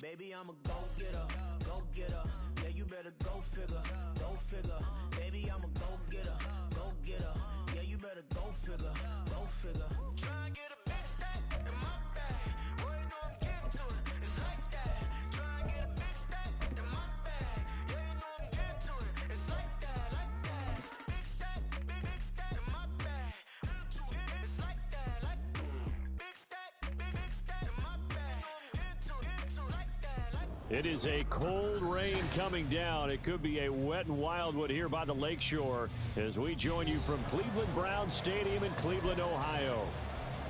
Maybe I'm a go-getter, go-getter. Yeah, you better go figure, go figure. Baby, I'm a go-getter, go-getter. Yeah, you better go figure, go figure. Try and get a big stack in my bag. Boy, you know I'm getting to it. It's like that. Try and get a big stack in my bag. Yeah, you know I'm getting to it. It's like that, like that. Big stack, big stack in my bag. It's like that, like big stack in my bag. Into like that, like. It is a cold rain coming down. It could be a wet and wildwood here by the lakeshore as we join you from Cleveland Browns Stadium in Cleveland, Ohio.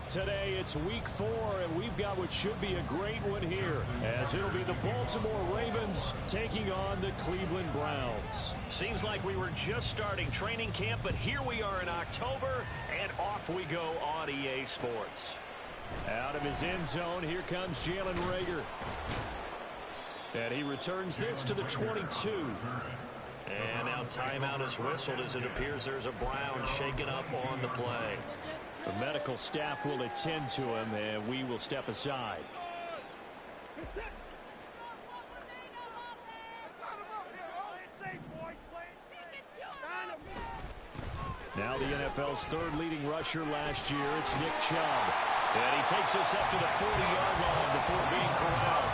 Today it's week 4, and we've got what should be a great one here, as it'll be the Baltimore Ravens taking on the Cleveland Browns. Seems like we were just starting training camp, but here we are in October, and off we go on EA Sports. Out of his end zone, here comes Jalen Reagor. And he returns this to the 22. And now timeout is whistled as it appears there's a Brown shaken up on the play. The medical staff will attend to him, and we will step aside. Now the NFL's third leading rusher last year, it's Nick Chubb. And he takes this up to the 40-yard line before being corralled.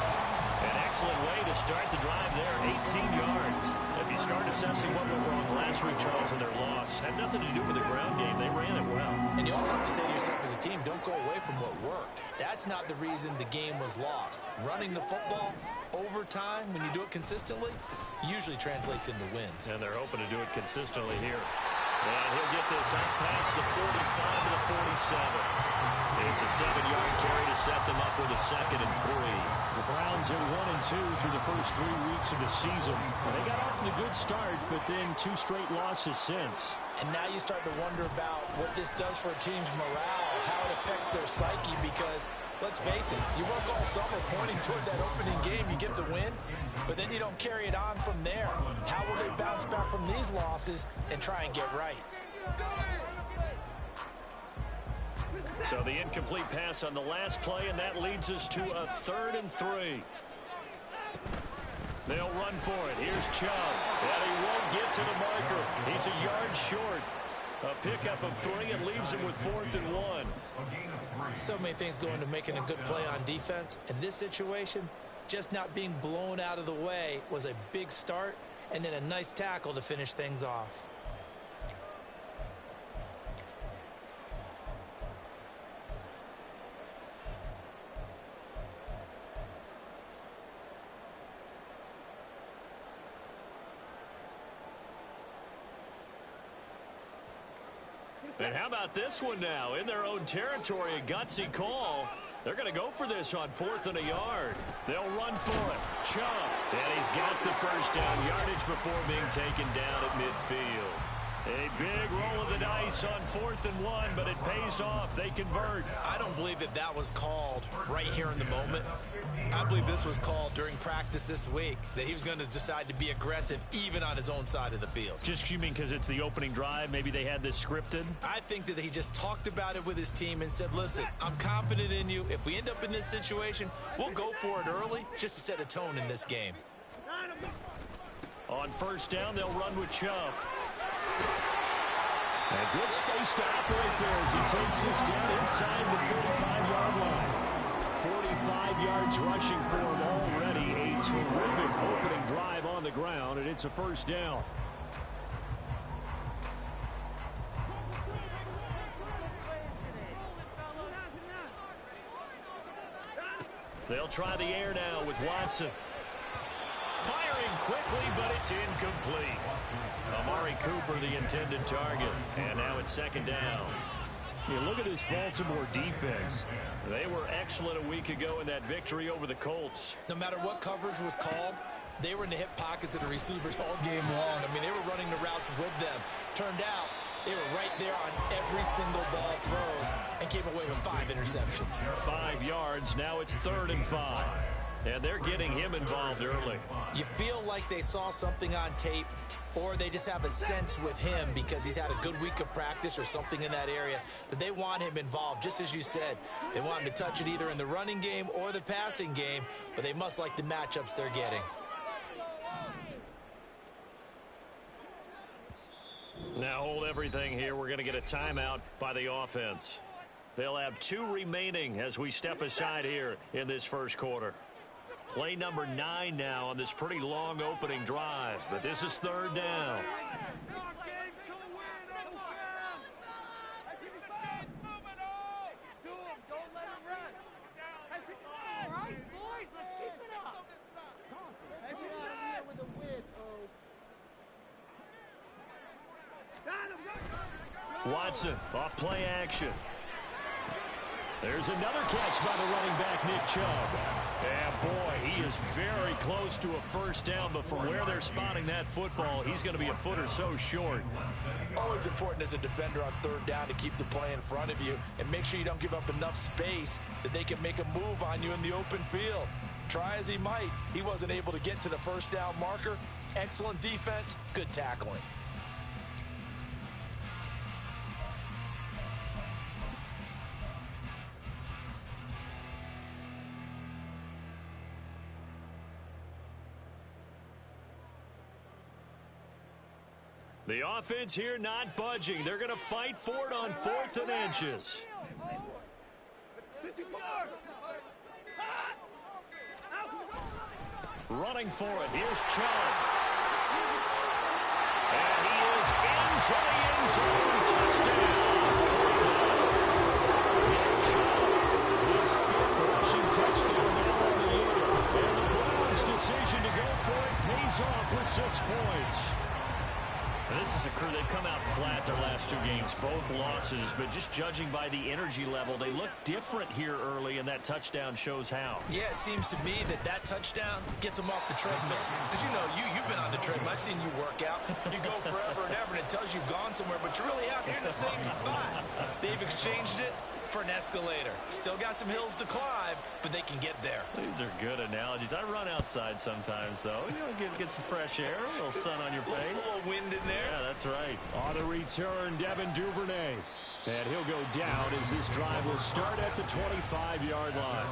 An excellent way to start the drive there, 18 yards. If you start assessing what went wrong last week, Charles, in their loss, had nothing to do with the ground game. They ran it well. And you also have to say to yourself as a team, don't go away from what worked. That's not the reason the game was lost. Running the football over time, when you do it consistently, usually translates into wins. And they're hoping to do it consistently here. And he'll get this out past the 45 to the 47. It's a 7-yard carry to set them up with a 2nd and 3. The Browns are 1-2 through the first 3 weeks of the season. And they got off to a good start, but then 2 straight losses since. And now you start to wonder about what this does for a team's morale, how it affects their psyche, because let's face it, you work all summer pointing toward that opening game, you get the win, but then you don't carry it on from there. How will they bounce back from these losses and try and get right? So the incomplete pass on the last play, and that leads us to a 3rd and 3. They'll run for it. Here's Chubb. And he won't get to the marker. He's a yard short. A pickup of 3 and leaves him with 4th and 1. So many things go into making a good play on defense. In this situation, just not being blown out of the way was a big start, and then a nice tackle to finish things off. And how about this one now? In their own territory, a gutsy call. They're going to go for this on 4th and a yard. They'll run for it. Chubb. And he's got the first down yardage before being taken down at midfield. A big roll of the dice on 4th and 1, but it pays off. They convert. I don't believe that that was called right here in the moment. I believe this was called during practice this week, that he was going to decide to be aggressive even on his own side of the field. Just you mean because it's the opening drive? Maybe they had this scripted? I think that he just talked about it with his team and said, listen, I'm confident in you. If we end up in this situation, we'll go for it early just to set a tone in this game. On 1st down, they'll run with Chubb. A good space to operate there as he takes this down inside the 45-yard line. 45 yards rushing for him already. A terrific opening drive on the ground, and it's a 1st down. They'll try the air now with Watson. Firing quickly, but it's incomplete. Amari Cooper, the intended target. And now it's 2nd down. You look at this Baltimore defense. They were excellent a week ago in that victory over the Colts. No matter what coverage was called, they were in the hip pockets of the receivers all game long. I mean, they were running the routes with them. Turned out, they were right there on every single ball thrown and came away with 5 interceptions. 5 yards. Now it's 3rd and 5. And they're getting him involved early. You feel like they saw something on tape, or they just have a sense with him because he's had a good week of practice or something in that area that they want him involved. Just as you said, they want him to touch it either in the running game or the passing game, but they must like the matchups they're getting. Now hold everything here. We're going to get a timeout by the offense. They'll have 2 remaining as we step aside here in this first quarter. Play number 9 now on this pretty long opening drive, but this is 3rd down. Watson off play action. There's another catch by the running back, Nick Chubb. And boy, he is very close to a first down, but from where they're spotting that football, he's going to be a foot or so short. Always important as a defender on 3rd down to keep the play in front of you and make sure you don't give up enough space that they can make a move on you in the open field. Try as he might, he wasn't able to get to the first down marker. Excellent defense, good tackling. The offense here not budging. They're going to fight for it on 4th and inches. Running for it. Here's Chubb. And he is into the end zone. Touchdown. His 5th rushing touchdown now on the year. And the Browns' decision to go for it pays off with 6 points. This is a crew, they've come out flat their last 2 games, both losses, but just judging by the energy level, they look different here early, and that touchdown shows how. Yeah, it seems to me that touchdown gets them off the treadmill. Because, you know, you've been on the treadmill. I've seen you work out. You go forever and ever, and it tells you've gone somewhere, but you really have. You're in the same spot. They've exchanged it for an escalator. Still got some hills to climb, but they can get there. These are good analogies. I run outside sometimes, though. You know, get some fresh air, a little sun on your face. A little wind in there. Yeah, that's right. On the return, Devin Duvernay. And he'll go down as this drive will start at the 25-yard line.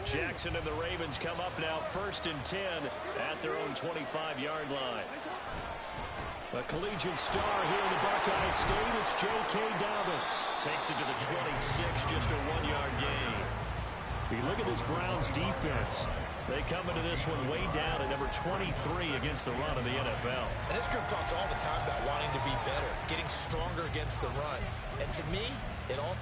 Jackson and the Ravens come up now 1st and 10 at their own 25-yard line. A collegiate star here in the Buckeye State, it's J.K. Dobbins. Takes it to the 26, just a 1-yard gain. You look at this Browns defense. They come into this one way down at number 23 against the run of the NFL. And this group talks all the time about wanting to be better, getting stronger against the run. And to me, it all...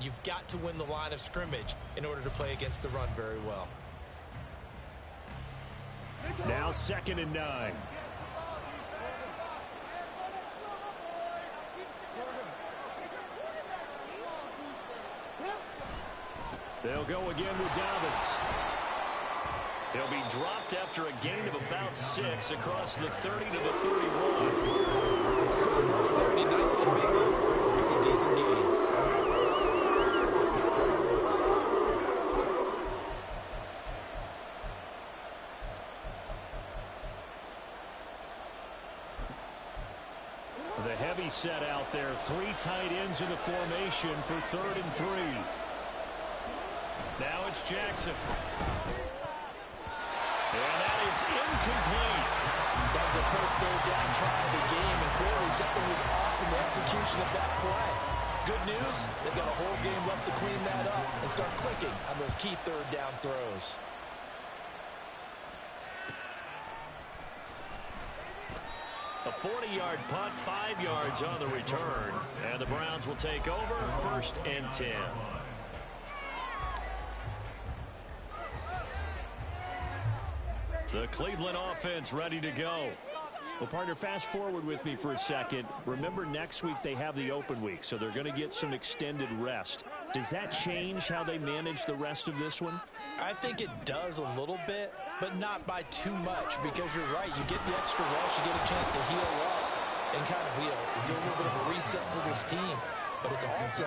You've got to win the line of scrimmage in order to play against the run very well. Now 2nd and 9. They'll go again with Dobbins. He'll be dropped after a gain of about 6 across the 30 to the 31. First 30, nice little big move. Pretty decent game. The heavy set out there. 3 tight ends in the formation for 3rd and 3. Now it's Jackson. And that is incomplete. That was the first 3rd down try of the game, and clearly something was off in the execution of that play. Good news, they've got a whole game left to clean that up and start clicking on those key 3rd down throws. A 40-yard punt, 5 yards on the return. And the Browns will take over, 1st and 10. The Cleveland offense ready to go. Well, partner, fast forward with me for a second. Remember, next week they have the open week, so they're going to get some extended rest. Does that change how they manage the rest of this one? I think it does a little bit, but not by too much, because you're right. You get the extra rest, you get a chance to heal up and kind of do a little bit of a reset for this team. But it's also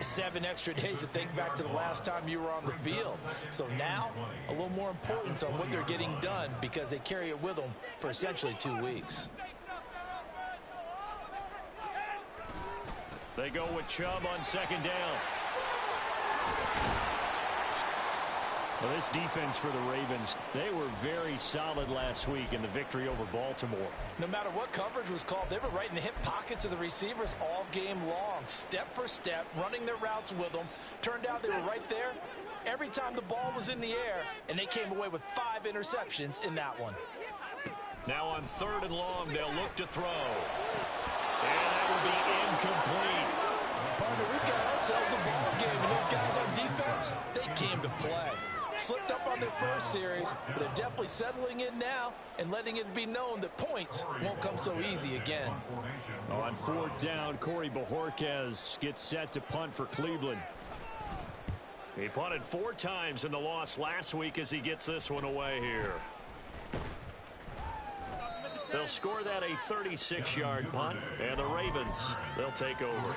7 extra days to think back to the last time you were on the field. So now, a little more importance on what they're getting done because they carry it with them for essentially 2 weeks. They go with Chubb on 2nd down. Well, this defense for the Ravens, they were very solid last week in the victory over Baltimore. No matter what coverage was called, they were right in the hip pockets of the receivers all game long, step for step, running their routes with them. Turned out they were right there every time the ball was in the air, and they came away with 5 interceptions in that one. Now on 3rd and long, they'll look to throw. And that will be incomplete. Partner, we've got ourselves a ball game, and those guys on defense, they came to play. Slipped up on their first series, but they're definitely settling in now and letting it be known that points won't come so easy again. On 4th down, Corey Bojorquez gets set to punt for Cleveland. He punted 4 times in the loss last week as he gets this one away here. They'll score that a 36-yard punt, and the Ravens, they'll take over.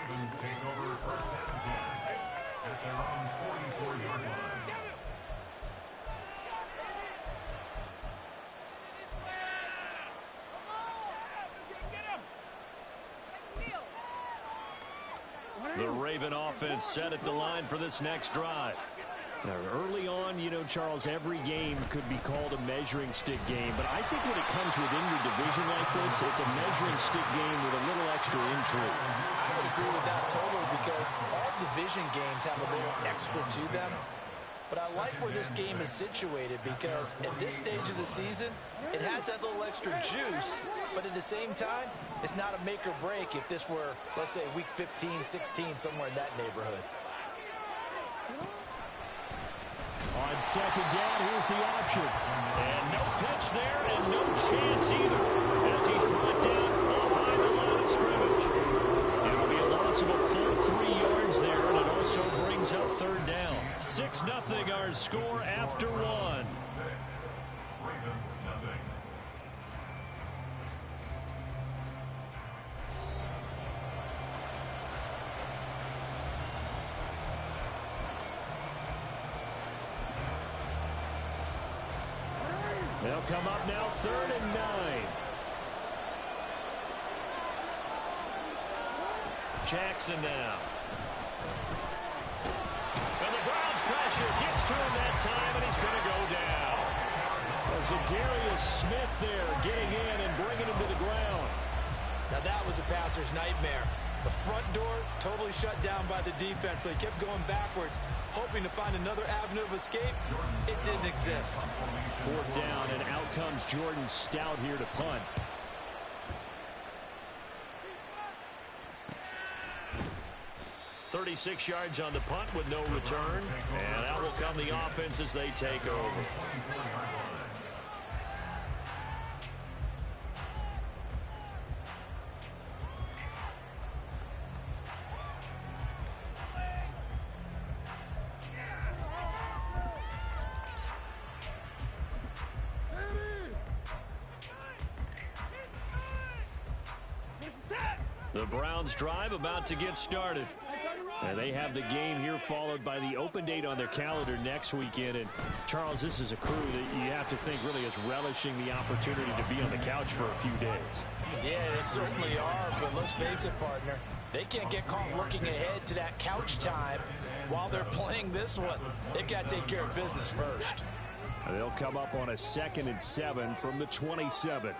The Raven offense set at the line for this next drive. Now, early on, you know, Charles, every game could be called a measuring stick game. But I think when it comes within your division like this, it's a measuring stick game with a little extra intrigue. I would agree with that totally because all division games have a little extra to them. But I like where this game is situated because at this stage of the season, it has that little extra juice. But at the same time, it's not a make or break if this were, let's say, week 15, 16, somewhere in that neighborhood. On 2nd down, here's the option. And no pitch there and no chance either as he's brought down behind the line of scrimmage. It'll be a loss of a full 3 yards there, and it also brings up 3rd down. 6-0 our score after 1. They'll come up now 3rd and 9. Jackson now. And the Browns pressure gets to him that time, and he's going to go down. Zadarius Smith there getting in and bringing him to the ground. Now that was a passer's nightmare. The front door totally shut down by the defense, so he kept going backwards, hoping to find another avenue of escape. It didn't exist. 4th down, and out comes Jordan Stout here to punt. "36 yards on the punt with no return, and out will come the offense as they take over. The Browns drive about to get started. And they have the game here followed by the open date on their calendar next weekend. And, Charles, this is a crew that you have to think really is relishing the opportunity to be on the couch for a few days. Yeah, they certainly are, but let's face it, partner. They can't get caught looking ahead to that couch time while they're playing this one. They've got to take care of business first. They'll come up on a 2nd and 7 from the 27.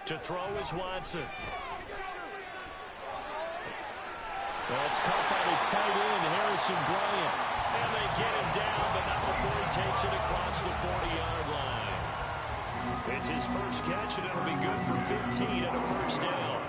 To throw is Watson. That's caught by the tight end, Harrison Bryant. And they get him down, but not before he takes it across the 40-yard line. It's his first catch, and it'll be good for 15 and a first down.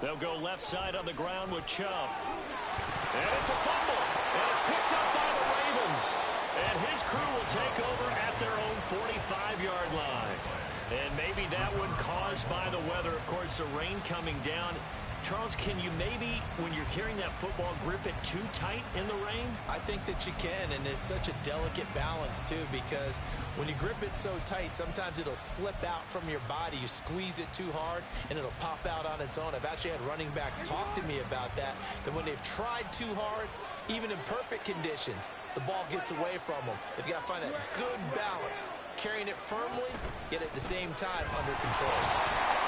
They'll go left side on the ground with Chubb. And it's a fumble. And it's picked up by the Ravens. And his crew will take over at their own 45-yard line. And maybe that one caused by the weather. Of course, the rain coming down. Charles, can you maybe, when you're carrying that football, grip it too tight in the rain? I think that you can, and it's such a delicate balance, too, because when you grip it so tight, sometimes it'll slip out from your body. You squeeze it too hard, and it'll pop out on its own. I've actually had running backs talk to me about that when they've tried too hard, even in perfect conditions, the ball gets away from them. They've got to find that good balance, carrying it firmly, yet at the same time under control.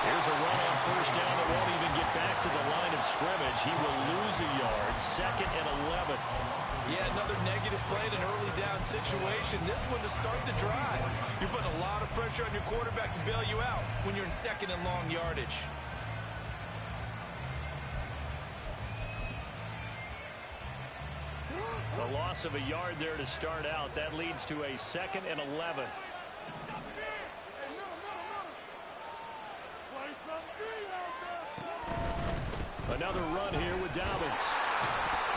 Here's a run on first down that won't even get back to the line of scrimmage. He will lose a yard. 2nd and 11. Yeah, another negative play in an early down situation. This one to start the drive. You're putting a lot of pressure on your quarterback to bail you out when you're in 2nd and long yardage. The loss of a yard there to start out. That leads to a 2nd and 11. Another run here with Dobbins.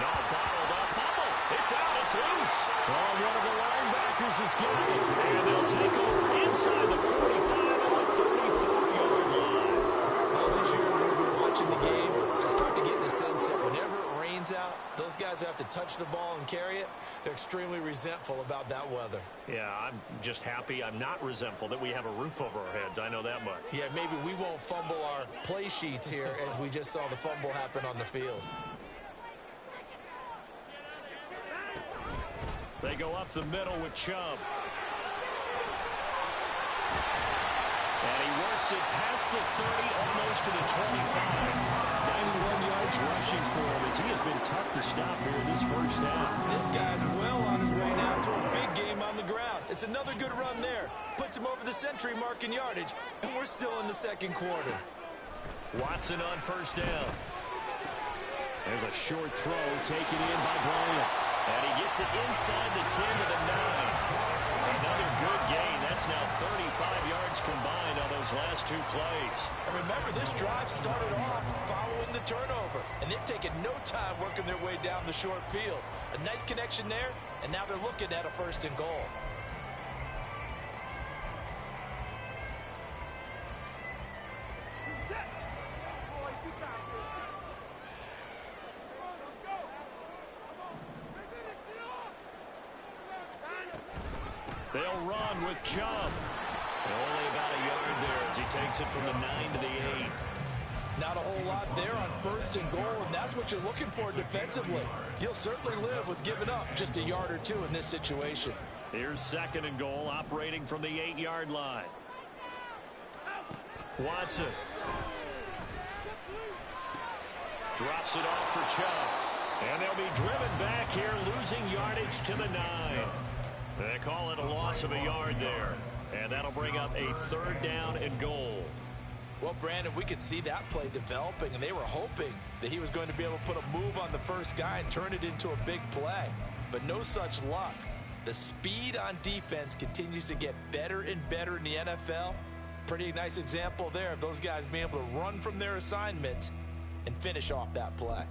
No, bottled up. Fumble. It's out. It's loose. Oh, one of the linebackers is got it. And they'll take over inside the 45 at the 34-yard line. All these years we've been watching the game, I start to get the sense that whenever it rains out, those guys who have to touch the ball and carry it, they're extremely resentful about that weather. Yeah, I'm just happy I'm not resentful that we have a roof over our heads. I know that much. Yeah, maybe we won't fumble our play sheets here as we just saw the fumble happen on the field. They go up the middle with Chubb. And he works it past the 30, almost to the 25. 91 yards rushing for him as he has been tough to stop here in this first half. This guy's well on his way now to a big game on the ground. It's another good run there. Puts him over the century mark in yardage, and we're still in the 2nd quarter. Watson on first down. There's a short throw taken in by Bryant. And he gets it inside the 10 to the 9. Another good gain. That's now 35 yards combined on those last 2 plays. And remember, this drive started off following the turnover. And they've taken no time working their way down the short field. A nice connection there, and now they're looking at a 1st and goal. They'll run with Chubb. Only about a yard there as he takes it from the 9 to the 8. Not a whole lot there on 1st and goal, and that's what you're looking for defensively. You'll certainly live with giving up just a yard or 2 in this situation. Here's 2nd and goal, operating from the 8-yard line. Watson. Drops it off for Chubb. And they'll be driven back here, losing yardage to the 9. They call it a loss of a yard there. And that'll bring up a 3rd down and goal. Well, Brandon, we could see that play developing, and they were hoping that he was going to be able to put a move on the first guy and turn it into a big play. But no such luck. The speed on defense continues to get better and better in the NFL. Pretty nice example there of those guys being able to run from their assignments and finish off that play.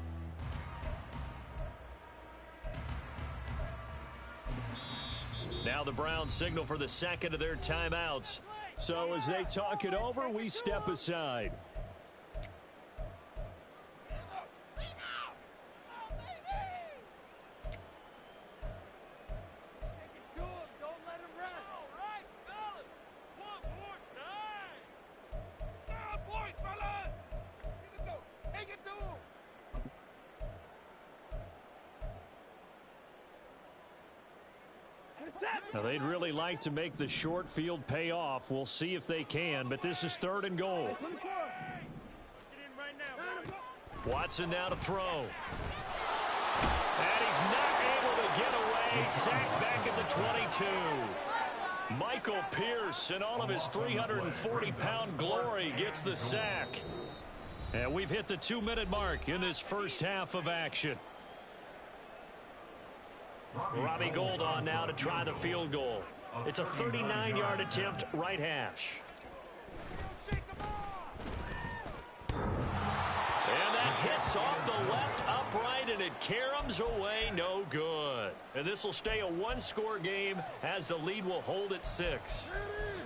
Now the Browns signal for the 2nd of their timeouts. So as they talk it over, we step aside. Now, they'd really like to make the short field pay off. We'll see if they can, but this is 3rd and goal. Watson now to throw. And he's not able to get away. Sacked back at the 22. Michael Pierce, in all of his 340-pound glory, gets the sack. And we've hit the 2-minute mark in this first half of action. Robbie Gould on now to try the field goal. It's a 39-yard attempt, right hash. And that hits off the left upright, and it caroms away, no good. And this will stay a one-score game as the lead will hold at 6.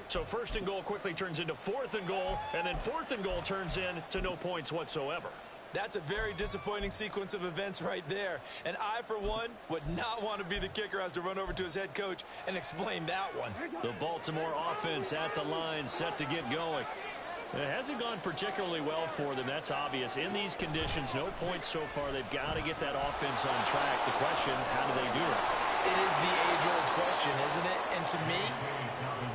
So 1st and goal quickly turns into 4th and goal, and then 4th and goal turns into no points whatsoever. That's a very disappointing sequence of events right there. And I, for one, would not want to be the kicker who has to run over to his head coach and explain that one. The Baltimore offense at the line, set to get going. It hasn't gone particularly well for them, that's obvious. In these conditions, no points so far. They've got to get that offense on track. The question, how do they do it? It is the age-old question, isn't it? And to me,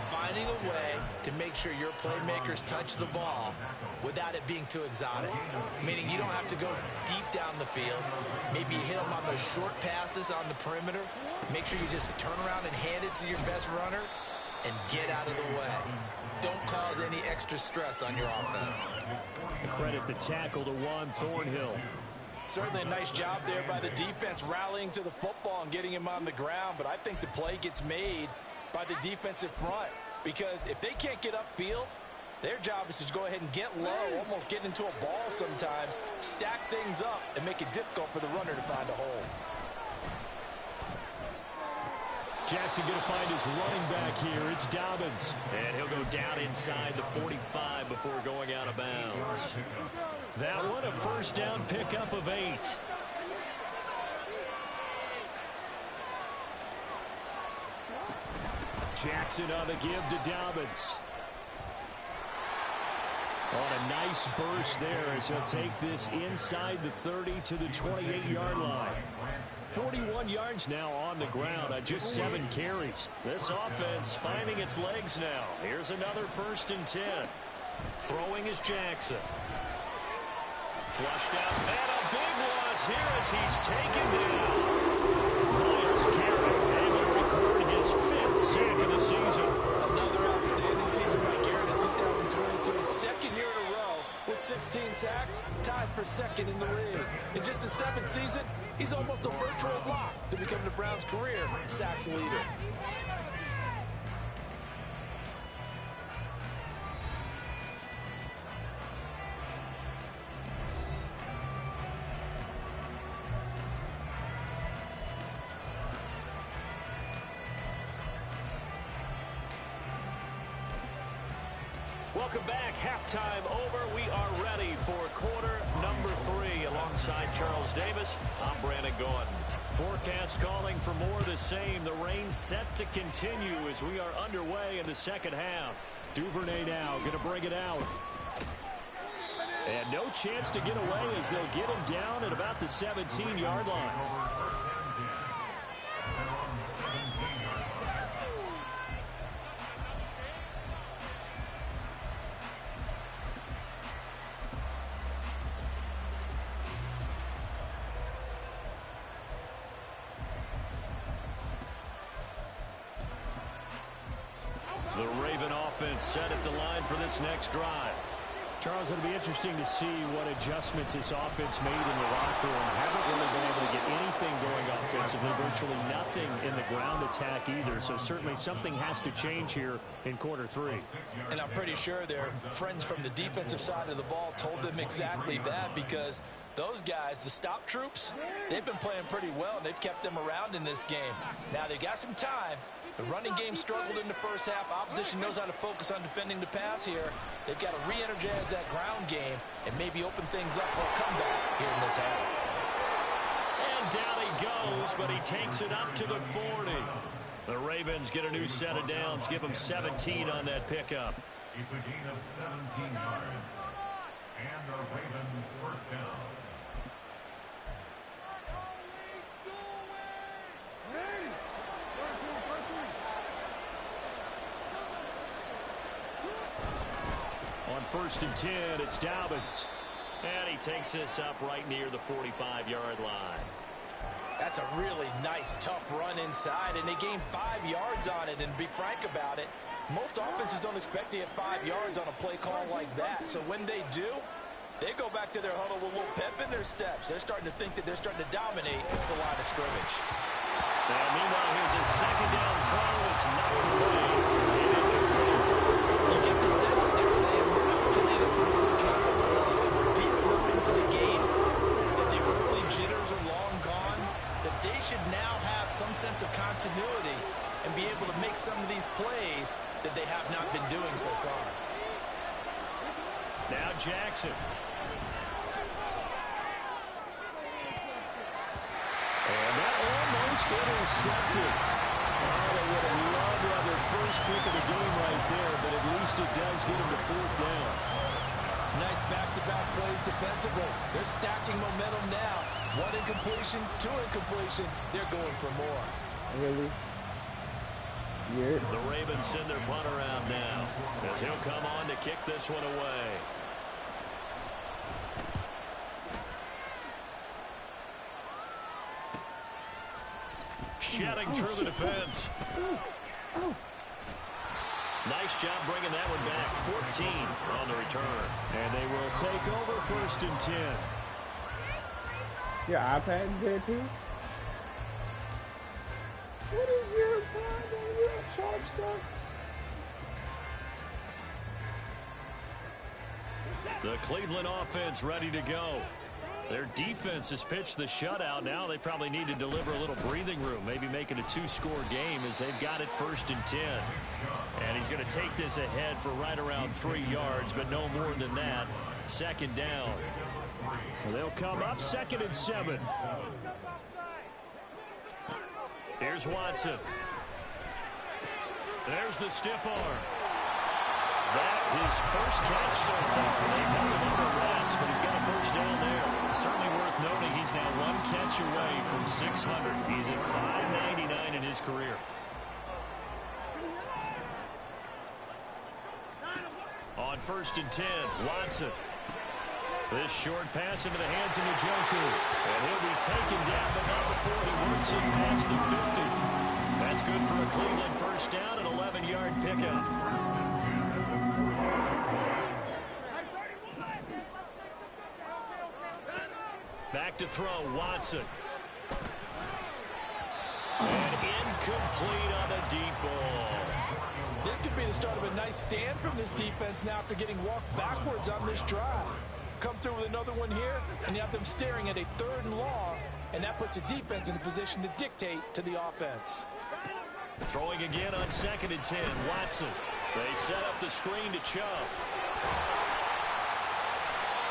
finding a way to make sure your playmakers touch the ball without it being too exotic. Meaning you don't have to go deep down the field. Maybe you hit them on those short passes on the perimeter. Make sure you just turn around and hand it to your best runner and get out of the way. Don't cause any extra stress on your offense. Credit the tackle to Juan Thornhill. Certainly a nice job there by the defense rallying to the football and getting him on the ground, but I think the play gets made by the defensive front, because if they can't get upfield, their job is to go ahead and get low, almost get into a ball sometimes, stack things up, and make it difficult for the runner to find a hole. Jackson going to find his running back here. It's Dobbins. And he'll go down inside the 45 before going out of bounds. That one a first down pickup of 8. Jackson on the give to Dobbins. On a nice burst there as he'll take this inside the 30 to the 28-yard line. 41 yards now on the ground on just 7 carries. This offense finding its legs now. Here's another 1st and 10. Throwing is Jackson. Flushed out, and a big loss here as he's taken down. Myers carrying, able to record his 5th sack of the season. Another outstanding season by Garrett in 2022. His 2nd year in a row with 16 sacks, tied for 2nd in the league. In just his 7th season, he's almost a virtual lock to become the Browns' career sacks leader. Welcome back. Halftime over. We are ready for quarter number 3. Alongside Charles Davis, I'm Brandon Gordon. Forecast calling for more of the same. The rain set to continue as we are underway in the second half. Duvernay now going to bring it out. And no chance to get away as they'll get him down at about the 17-yard line. The Raven offense set at the line for this next drive. Charles, it'll be interesting to see what adjustments this offense made in the locker room. Haven't really been able to get anything going offensively, virtually nothing in the ground attack either. So certainly something has to change here in quarter 3. And I'm pretty sure their friends from the defensive side of the ball told them exactly that, because those guys, the stop troops, they've been playing pretty well, and they've kept them around in this game. Now, they've got some time. The running game struggled in the first half. Opposition knows how to focus on defending the pass here. They've got to re-energize that ground game and maybe open things up for a comeback here in this half. And down he goes, but he takes it up to the 40. The Ravens get a new set of downs, give them 17 on that pickup. It's a gain of 17 yards. And a Raven first down. first and 10. It's Dobbins. And he takes this up right near the 45-yard line. That's a really nice, tough run inside, and they gained 5 yards on it. And to be frank about it, most offenses don't expect to get 5 yards on a play call like that. So when they do, they go back to their huddle with a little pep in their steps. They're starting to think that they're starting to dominate the line of scrimmage. And meanwhile, here's a second down throw. It's knocked away. And incomplete. You get the sense that they're saying we're not playing at the world capable of, and we're deep enough into the game that the early jitters are long gone, that they should now have some sense of continuity and be able to make some of these plays that they have not been doing so far. Now Jackson. And that almost intercepted. Oh, they would have loved to have their first pick of the game right there, but at least it does get them to 4th down. Nice back-to-back plays defensively. They're stacking momentum now. 1 incompletion, 2 incompletion. They're going for more. Really? Yeah. The Ravens send their punt around now as he'll come on to kick this one away. Shedding through the defense. Nice job bringing that one back. 14 on the return. And they will take over 1st and 10. Your iPad there too? What is your problem? You don't charge stuff? The Cleveland offense ready to go. Their defense has pitched the shutout. Now they probably need to deliver a little breathing room, maybe make it a 2-score game as they've got it 1st and 10. And he's going to take this ahead for right around 3 yards, but no more than that. 2nd down. Well, they'll come up 2nd and 7. Here's Watson. There's the stiff arm. That his first catch so far. They held him under wraps, but he's got a 1st down there. Certainly worth noting he's now 1 catch away from 600. He's at 599 in his career. On 1st and 10, Watson. This short pass into the hands of Njoku. And he'll be taken down, but not before he works it past the 50. That's good for a Cleveland 1st down, an 11-yard pickup. Back to throw, Watson. And incomplete on a deep ball. This could be the start of a nice stand from this defense now after getting walked backwards on this drive. Come through with another one here, and you have them staring at a 3rd and long, and that puts the defense in a position to dictate to the offense. Throwing again on 2nd and 10, Watson. They set up the screen to Chubb.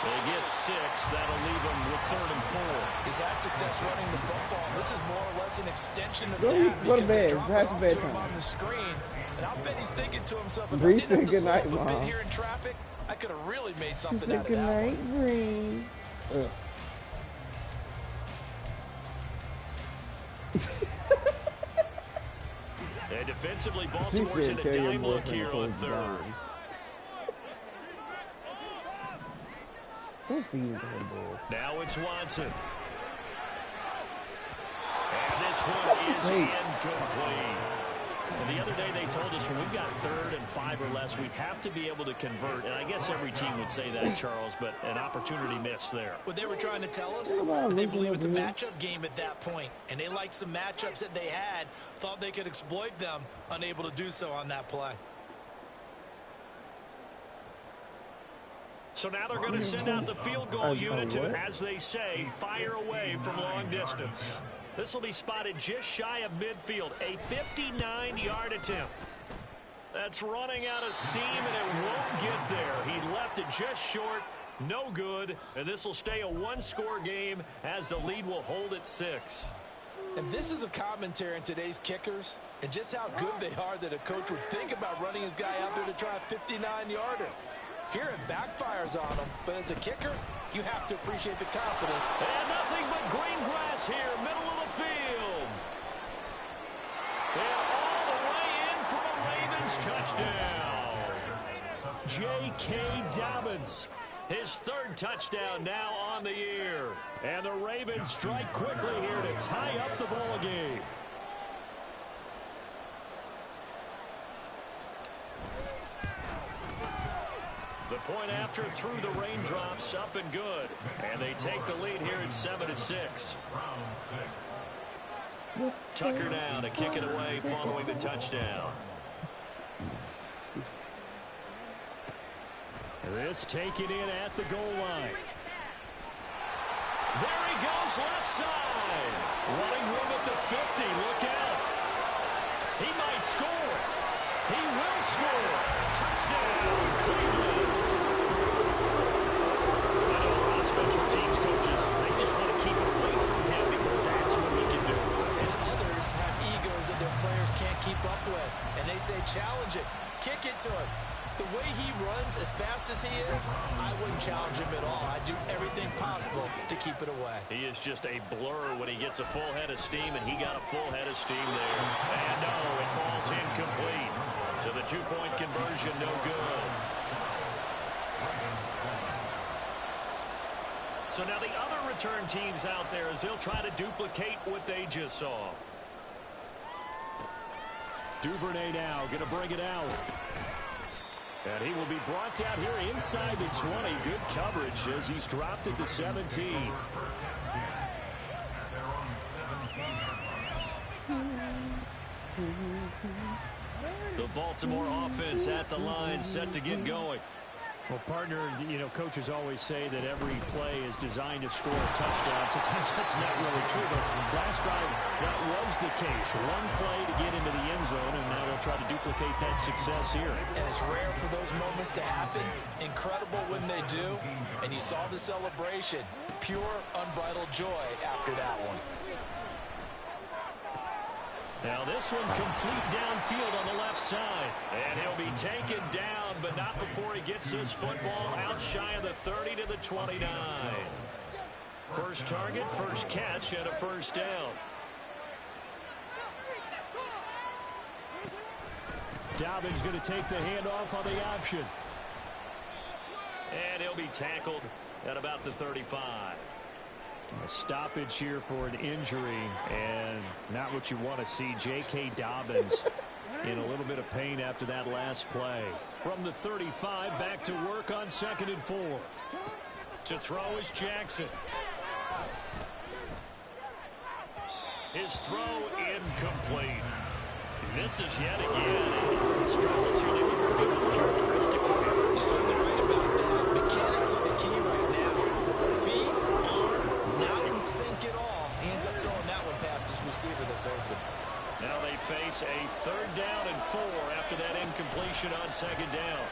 They get 6. That'll leave them with 3rd and 4. He's had success running the football. This is more or less an extension of Go to bed. It's bedtime. On the screen, and I'll bet he's thinking to himself, if Bree I didn't have said good night, to slow up a Mom. bit here in traffic, I could have really made She something said out of good that. night, Bree. And defensively, She Baltimore's in said a tell your dime look boyfriend here to on close the 3rd. blinds. Don't feed it to her, boy. Now it's Watson. And this one is incomplete. And the other day they told us when we've got 3rd and 5 or less, we have to be able to convert. And I guess every team would say that, Charles, but an opportunity missed there. What they were trying to tell us is they believe it's a matchup game at that point, and they liked some matchups that they had, thought they could exploit them, unable to do so on that play. So now they're going to send out the field goal unit to, as they say, fire away from long distance. This will be spotted just shy of midfield, a 59-yard attempt. That's running out of steam, and it won't get there. He left it just short, no good, and this will stay a 1-score game as the lead will hold at 6. And this is a commentary on today's kickers and just how good they are that a coach would think about running his guy out there to try a 59-yarder. Here it backfires on him, but as a kicker, you have to appreciate the confidence. And nothing but green grass here, middle of the field. And all the way in for a Ravens touchdown. J.K. Dobbins. His third touchdown now on the year. And the Ravens strike quickly here to tie up the ball game. The point after through the raindrops, up and good. And they take the lead here at 7-6. Tucker now to kick it away following the touchdown. This taken in at the goal line. There he goes left side. Running room at the 50. Look out. He might score. He will score. Touchdown, Cleveland. I know a lot of special teams coaches, they just want to keep it away from him because that's what he can do. And others have egos that their players can't keep up with. And they say, challenge it. Kick it to him. The way he runs as fast as he is, I wouldn't challenge him at all. I'd do everything possible to keep it away. He is just a blur when he gets a full head of steam, and he got a full head of steam there. And no, it falls incomplete. So the two-point conversion, no good. So now the other return teams out there as they'll try to duplicate what they just saw. Duvernay now going to bring it out. And he will be brought down here inside the 20. Good coverage as he's dropped at the 17. The Baltimore offense at the line, set to get going. Well, partner, you know, coaches always say that every play is designed to score a touchdown. Sometimes that's not really true, but last drive, that was the case. One play to get into the end zone, and now they'll try to duplicate that success here. And it's rare for those moments to happen. Incredible when they do. And you saw the celebration. Pure, unbridled joy after that one. Now this one complete downfield on the left side. And he'll be taken down, but not before he gets this football out shy of the 30 to the 29. First target, first catch, and a first down. Dobbins going to take the handoff on the option. And he'll be tackled at about the 35. A stoppage here for an injury, and not what you want to see. J.K. Dobbins in a little bit of pain after that last play. From the 35, back to work on 2nd and 4. To throw is Jackson. His throw incomplete. Misses yet again. Struggles here. They look pretty uncharacteristic for him. You're certainly right about that. Mechanics are the key right now. Feet, arm, not in sync at all. He ends up throwing that one past his receiver that's open. Now they face a 3rd down and 4 after that incompletion on 2nd down.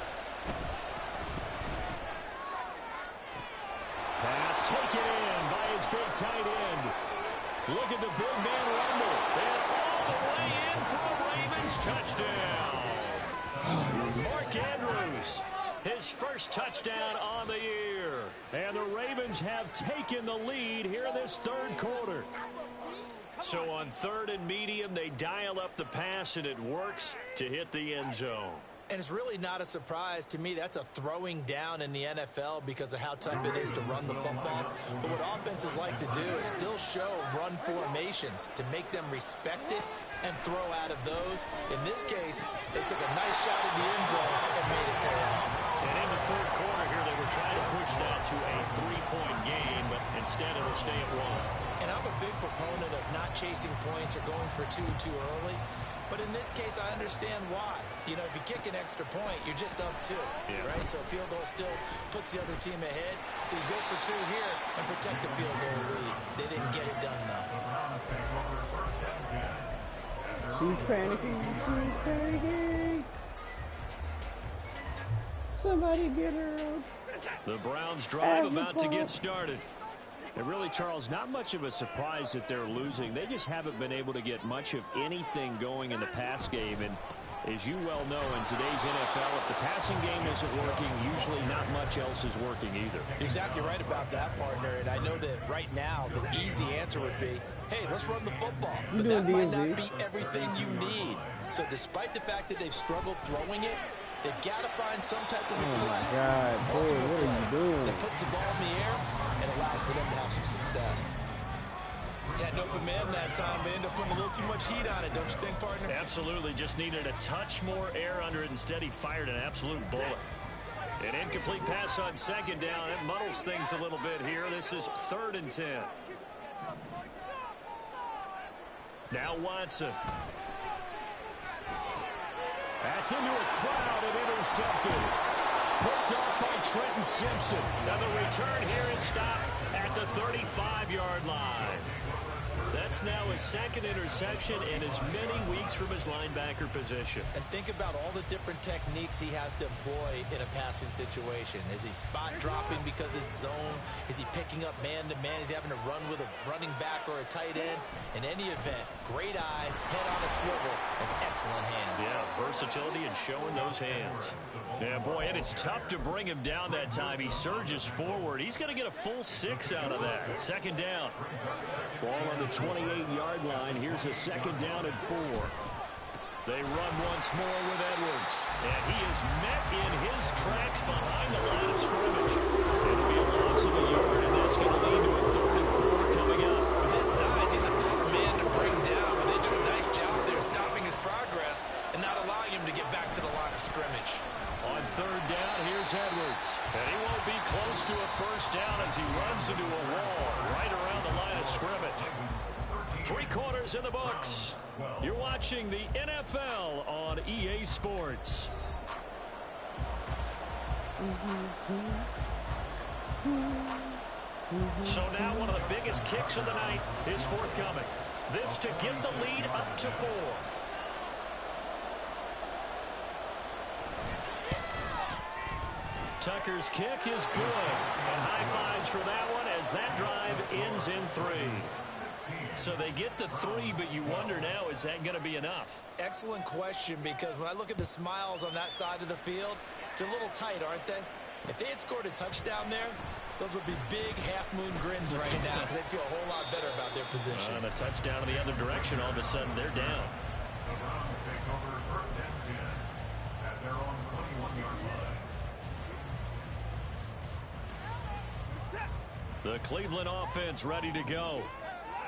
Pass taken in by his big tight end. Look at the big man rumble. And all the way in for a Ravens touchdown. Mark Andrews, his first touchdown on the year. And the Ravens have taken the lead here in this 3rd quarter. So on 3rd and medium, they dial up the pass, and it works to hit the end zone. And it's really not a surprise to me. That's a throwing down in the NFL because of how tough it is to run the football. But what offenses like to do is still show run formations to make them respect it and throw out of those. In this case, they took a nice shot at the end zone and made it pay off. And in the 3rd quarter here, they were trying to push that to a 3-point game, but instead it'll stay at 1. And I'm a big proponent of not chasing points or going for two too early. But in this case, I understand why. You know, if you kick an extra point, you're just up 2, right? So a field goal still puts the other team ahead. So you go for 2 here and protect the field goal lead. They didn't get it done, though. She's panicking. She's panicking. Somebody get her out. The Browns drive about to get started. And really, Charles, not much of a surprise that they're losing. They just haven't been able to get much of anything going in the pass game. And as you well know, in today's NFL, if the passing game isn't working, usually not much else is working either. You're exactly right about that, partner. And I know that right now the easy answer would be, hey, let's run the football. But that might not be everything you need. So despite the fact that they've struggled throwing it, They've got to find some type of a Oh play. my God, boy, what are you doing? That puts the ball in the air and allows for them to have some success. Had an open man that time, but ended up putting a little too much heat on it, don't you think, partner? Absolutely, just needed a touch more air under it. Instead, he fired an absolute bullet. An incomplete pass on second down. It muddles things a little bit here. This is 3rd and 10. Now Watson. That's into a crowd and intercepted. Picked off by Trenton Simpson. Now the return here is stopped at the 35-yard line. That's now his 2nd interception in as many weeks from his linebacker position. And think about all the different techniques he has to employ in a passing situation. Is he spot dropping because it's zone? Is he picking up man-to-man? Is he having to run with a running back or a tight end? In any event, great eyes, head on a swivel, and excellent hands. Yeah, versatility and showing those hands. Yeah, boy, and it's tough to bring him down that time. He surges forward. He's going to get a full 6 out of that. 2nd down. Ball on the 28-yard line. Here's a 2nd down and 4. They run once more with Edwards. And he is met in his tracks behind the line of scrimmage. It'll be a loss of a yard, and that's going to lead to a 3rd and 4 coming up. With his size, he's a tough man to bring down, but they do a nice job there stopping his progress and not allowing him to get back to the line of scrimmage. On 3rd down, here's Edwards. And he won't be close to a 1st down as he runs into a wall right around the line of scrimmage. 3 quarters in the books. You're watching the NFL on EA Sports. So now one of the biggest kicks of the night is forthcoming. This to get the lead up to 4. Tucker's kick is good. And high fives for that one as that drive ends in 3. So they get the 3, but you wonder now, is that going to be enough? Excellent question, because when I look at the smiles on that side of the field, they're a little tight, aren't they? If they had scored a touchdown there, those would be big half-moon grins right now because they'd feel a whole lot better about their position. And a touchdown in the other direction, all of a sudden they're down. The Browns take over 1st and 10 at their own 21-yard line. The Cleveland offense ready to go.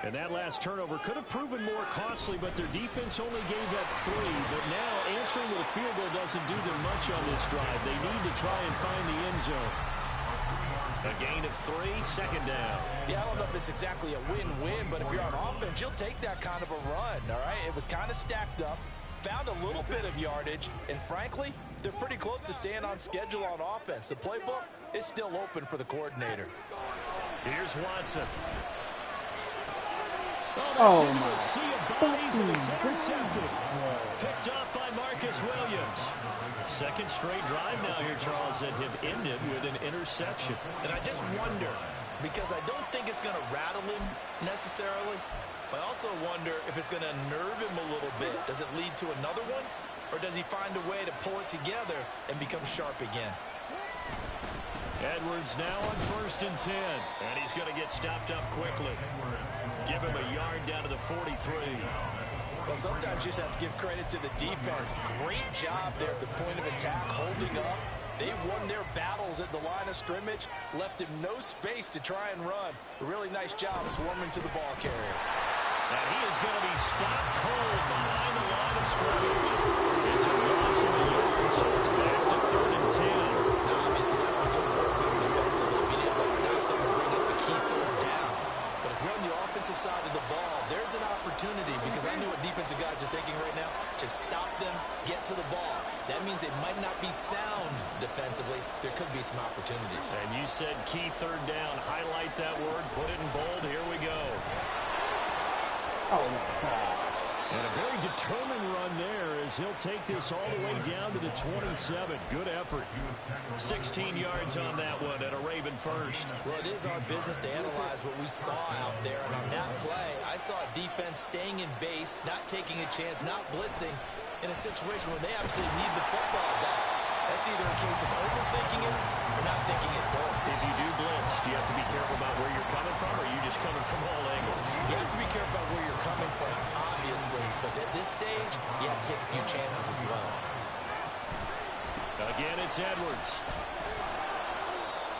And that last turnover could have proven more costly, but their defense only gave up 3. But now answering with a field goal doesn't do them much on this drive. They need to try and find the end zone. A gain of 3, 2nd down. Yeah, I don't know if it's exactly a win-win, but if you're on offense, you'll take that kind of a run, all right? It was kind of stacked up, found a little bit of yardage, and frankly, they're pretty close to staying on schedule on offense. The playbook is still open for the coordinator. Here's Watson. Oh my. Sea of bodies, and it's intercepted. Picked off by Marcus Williams. 2nd straight drive now here, Charles, that have ended with an interception. And I just wonder, because I don't think it's going to rattle him necessarily, but I also wonder if it's going to nerve him a little bit. Does it lead to another one? Or does he find a way to pull it together and become sharp again? Edwards now on 1st and 10. And he's going to get stopped up quickly. Give him a yard down to the 43. Well, sometimes you just have to give credit to the defense. Great job there at the point of attack, holding up. They won their battles at the line of scrimmage, left him no space to try and run. A really nice job swarming to the ball carrier. And he is going to be stopped cold behind the line of scrimmage. It's a loss of a yard, so it's back to 3rd and 10. Now, obviously, that's some good work there defensively, being able to stop them and bring up the key 3rd down. But if you're on the offensive side of the ball, there's an opportunity, because I know what defensive guys are thinking right now. Just stop them, get to the ball. That means they might not be sound defensively. There could be some opportunities. And you said key 3rd down. Highlight that word. Put it in bold. Here we go. Oh my God. And a very determined run there as he'll take this all the way down to the 27. Good effort. 16 yards on that one and a Raven first. Well, it is our business to analyze what we saw out there. And on that play, I saw a defense staying in base, not taking a chance, not blitzing in a situation where they absolutely need the football back. That's either a case of overthinking it or not thinking it through. If you do blitz, do you have to be careful about where you're coming from, or are you just coming from all angles? You have to be careful about where you're coming from, obviously. But at this stage, you have to take a few chances as well. it's Edwards.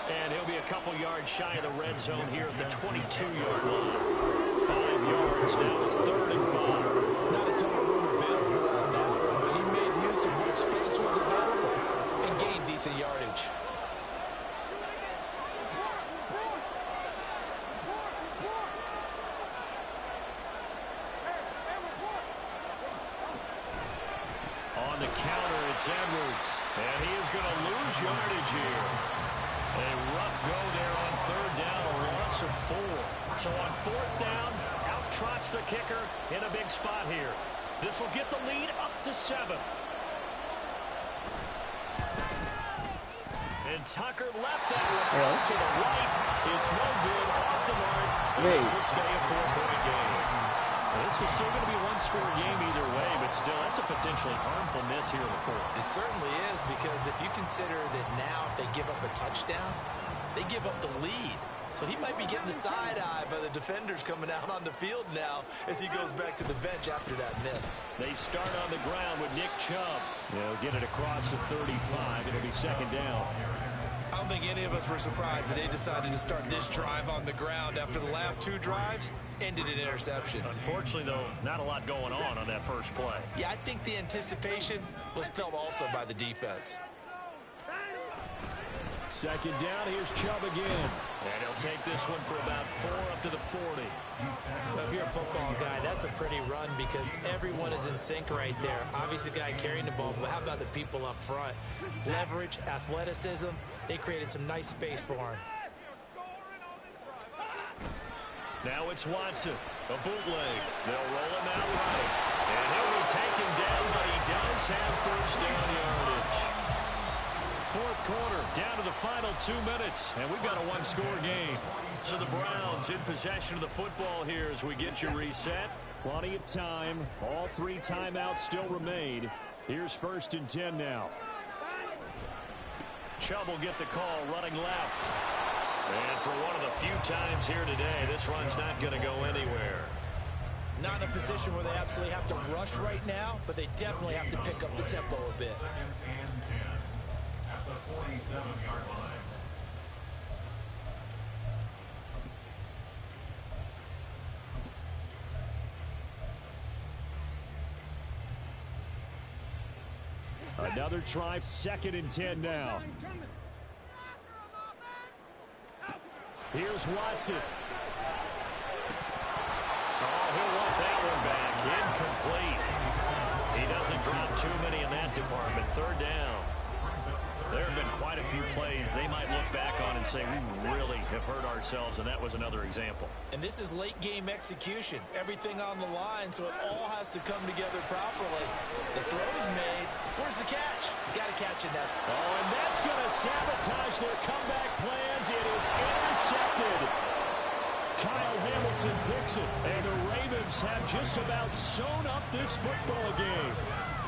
And he'll be a couple yards shy of the red zone here at the 22-yard line. 5 yards. Now it's 3rd and 5. Not a ton of room available on that, but he made use of what space was available and gained decent yardage. On the counter, it's Edwards. And he is going to lose yardage here. A rough go there on 3rd down, a loss of 4. So on 4th down, out trots the kicker in a big spot here. This will get the lead up to 7. And Tucker left that one out to the right. It's no good, off the mark. This will stay a 4-point game. This is still going to be a one-score game either way, but still, that's a potentially harmful miss here in the 4th. It certainly is, because if you consider that now if they give up a touchdown, they give up the lead. So he might be getting the side-eye by the defenders coming out on the field now as he goes back to the bench after that miss. They start on the ground with Nick Chubb. They'll get it across the 35. It'll be 2nd down. I don't think any of us were surprised that they decided to start this drive on the ground after the last 2 drives ended in interceptions. Unfortunately, though, not a lot going on that first play. Yeah, I think the anticipation was felt also by the defense. 2nd down, here's Chubb again. And he'll take this one for about 4 up to the 40. Well, if you're a football guy, that's a pretty run because everyone is in sync right there. Obviously, the guy carrying the ball, but how about the people up front? Leverage, athleticism, they created some nice space for him. Now it's Watson, a bootleg. They'll roll him out right. And he'll be taken down, but he does have 1st down yardage. 4th quarter, down to the final 2 minutes, and we've got a one-score game. So the Browns in possession of the football here as we get you reset. Plenty of time. All 3 timeouts still remain. Here's 1st and 10 now. Chubb will get the call running left. And for one of the few times here today, this run's not going to go anywhere. Not in a position where they absolutely have to rush right now, but they definitely have to pick up the tempo a bit. 47-yard line. Another try, 2nd and 10 now. Here's Watson. Oh, he'll want that one back. Incomplete. He doesn't drop too many in that department. 3rd down. There have been quite a few plays they might look back on and say, we really have hurt ourselves, and that was another example. And this is late game execution. Everything on the line, so it all has to come together properly. The throw is made. Where's the catch? Got to catch it, Ness. Oh, and that's going to sabotage their comeback plans. It is intercepted. Kyle Hamilton picks it, and the Ravens have just about sewn up this football game.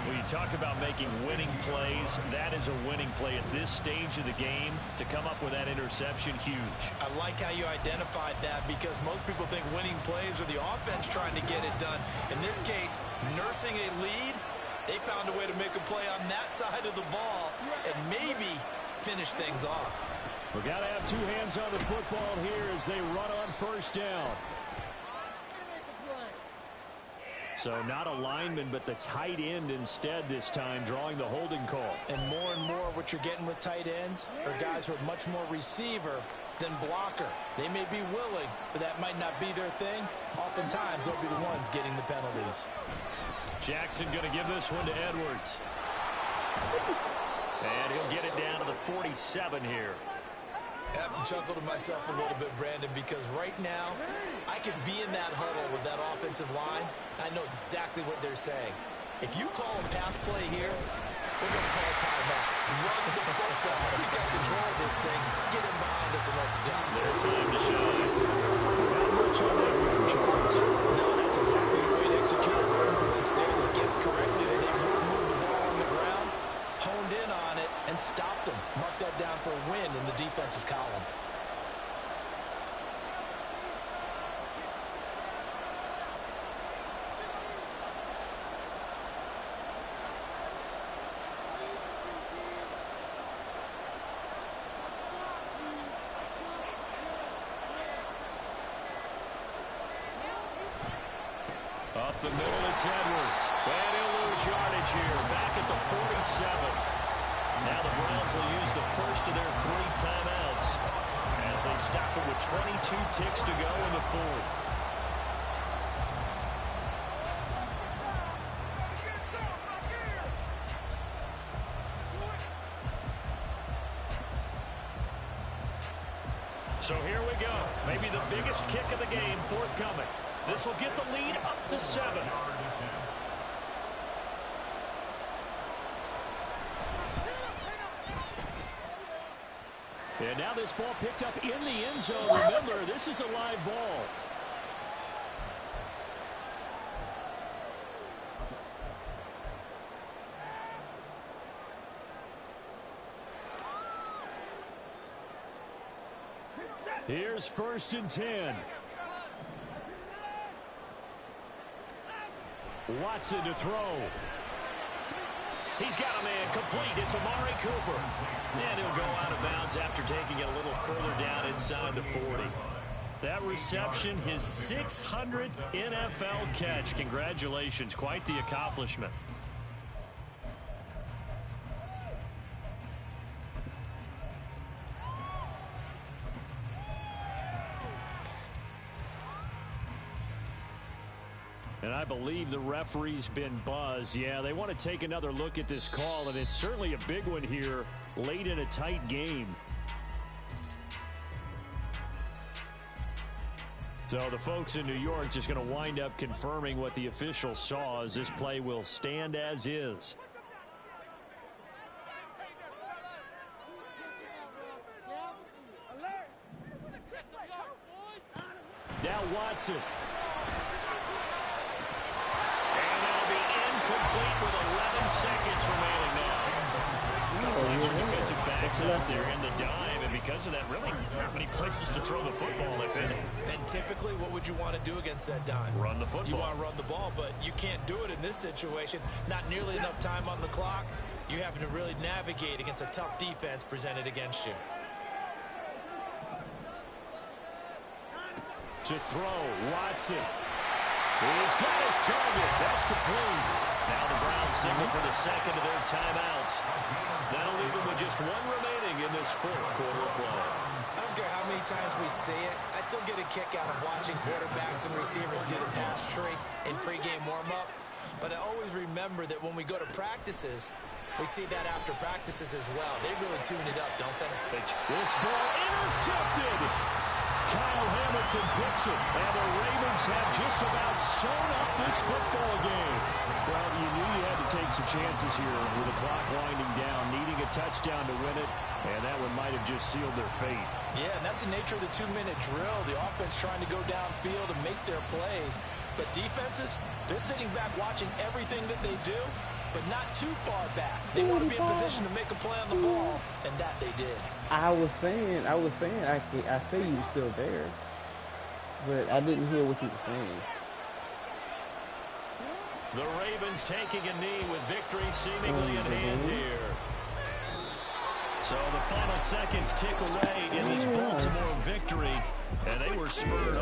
When you talk about making winning plays, that is a winning play at this stage of the game. To come up with that interception, huge. I like how you identified that because most people think winning plays are the offense trying to get it done. In this case, nursing a lead, they found a way to make a play on that side of the ball and maybe finish things off. We've got to have 2 hands on the football here as they run on 1st down. So not a lineman, but the tight end instead this time, drawing the holding call. And more what you're getting with tight ends are guys who are much more receiver than blocker. They may be willing, but that might not be their thing. Oftentimes, they'll be the ones getting the penalties. Jackson going to give this one to Edwards. And he'll get it down to the 47 here. I have to chuckle to myself a little bit, Brandon, because right now, I could be in that huddle with that offensive line. I know exactly what they're saying. If you call a pass play here, we're going to call a timeout. Run the football. We got control of this thing. Get him behind us and let's go. Their time to shine. Not much on that one, Charles. No, that's exactly the way to execute a run blitz there that gets correctly. That they would move the ball on the ground, honed in on it, and stopped them. Mark that down for a win in the defense's column. Up the middle, it's Edwards. And he'll lose yardage here. Back at the 47. Now the Browns will use the first of their 3 timeouts as they stop it with 22 ticks to go in the 4th. So here we go. Maybe the biggest kick of the game forthcoming. This will get the lead up to 7. And now this ball picked up in the end zone. Remember, this is a live ball. Here's 1st and 10. Watson to throw. He's got a man complete. It's Amari Cooper. And he'll go out of bounds after taking it a little further down inside the 40. That reception, his 600th NFL catch. Congratulations. Quite the accomplishment. And I believe the referee's been buzzed. Yeah, they want to take another look at this call, and it's certainly a big one here late in a tight game. So the folks in New York just going to wind up confirming what the official saw, as this play will stand as is. Now Watson. With 11 seconds remaining now. Couple extra defensive backs out there in the dime, and because of that, really not many places to throw the football, if any. And typically, what would you want to do against that dime? Run the football. You want to run the ball, but you can't do it in this situation. Not nearly enough time on the clock. You having to really navigate against a tough defense presented against you. To throw, Watson. He's got his target. That's complete. Now the Browns signal for the second of their timeouts. That'll leave them with just 1 remaining in this 4th quarter of play. I don't care how many times we see it. I still get a kick out of watching quarterbacks and receivers do the pass tree in pregame warm-up. But I always remember that when we go to practices, we see that after practices as well. They really tune it up, don't they? This ball intercepted. Kyle Hamilton picks it, and the Ravens have just about sewn up this football game. Well, you knew you had to take some chances here with the clock winding down, needing a touchdown to win it, and that one might have just sealed their fate. Yeah, and that's the nature of the 2-minute drill. The offense trying to go downfield and make their plays. But defenses, they're sitting back watching everything that they do, but not too far back. They want to be in position to make a play on the ball, and that they did. I was saying, I say you were still there, but I didn't hear what you were saying. The Ravens taking a knee with victory seemingly in hand here. So the final seconds tick away in this Baltimore victory, and they were spurred